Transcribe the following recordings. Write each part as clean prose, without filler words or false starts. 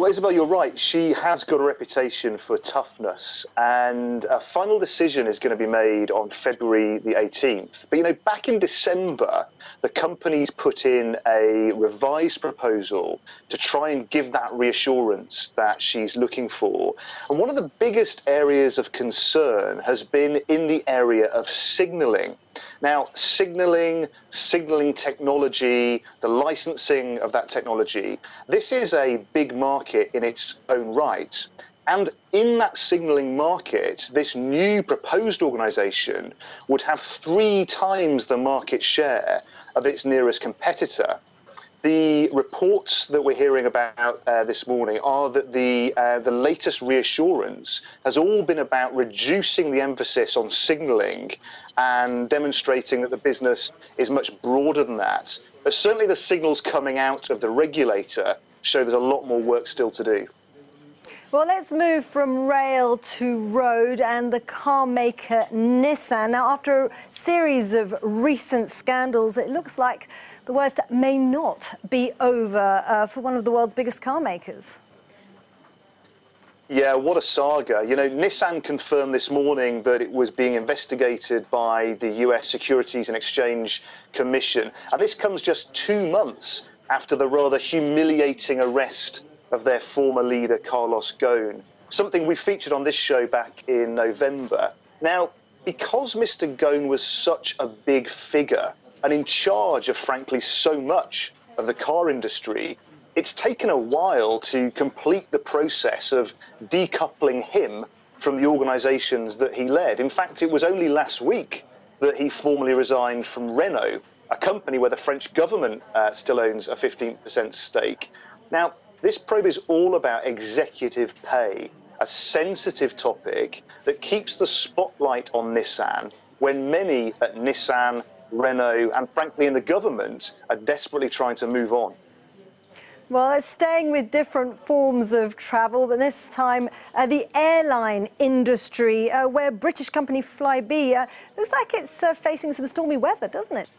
Well, Isabel, you're right. She has got a reputation for toughness, and a final decision is going to be made on February the 18th. But, back in December, the company's put in a revised proposal to try and give that reassurance that she's looking for. And one of the biggest areas of concern has been in the area of signalling. Now, signalling technology, the licensing of that technology, this is a big market in its own right. And in that signalling market, this new proposed organisation would have 3 times the market share of its nearest competitor. The reports that we're hearing about this morning are that the latest reassurance has all been about reducing the emphasis on signalling and demonstrating that the business is much broader than that. But certainly the signals coming out of the regulator show there's a lot more work still to do. Well, let's move from rail to road and the car maker Nissan. Now, after a series of recent scandals, it looks like the worst may not be over for one of the world's biggest car makers. Yeah, what a saga. Nissan confirmed this morning that it was being investigated by the US Securities and Exchange Commission. And this comes just 2 months after the rather humiliating arrest of their former leader, Carlos Ghosn, something we featured on this show back in November. Now, because Mr. Ghosn was such a big figure and in charge of, frankly, so much of the car industry, it's taken a while to complete the process of decoupling him from the organisations that he led. In fact, it was only last week that he formally resigned from Renault, a company where the French government still owns a 15% stake. Now, this probe is all about executive pay, a sensitive topic that keeps the spotlight on Nissan when many at Nissan, Renault, and frankly in the government are desperately trying to move on. Well, it's staying with different forms of travel, but this time the airline industry, where British company Flybe looks like it's facing some stormy weather, doesn't it?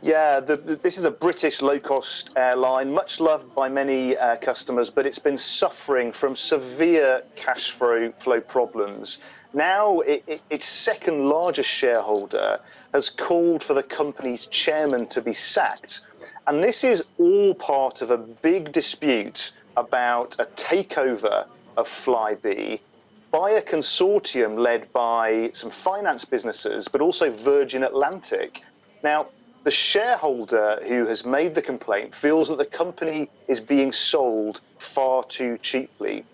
Yeah, this is a British low-cost airline, much loved by many customers, but it's been suffering from severe cash flow problems. Now, its second largest shareholder has called for the company's chairman to be sacked. And this is all part of a big dispute about a takeover of Flybe by a consortium led by some finance businesses, but also Virgin Atlantic. Now, the shareholder who has made the complaint feels that the company is being sold far too cheaply.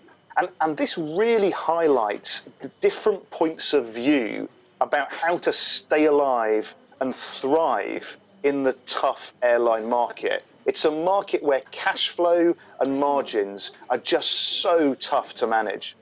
And this really highlights the different points of view about how to stay alive and thrive in the tough airline market. It's a market where cash flow and margins are just so tough to manage.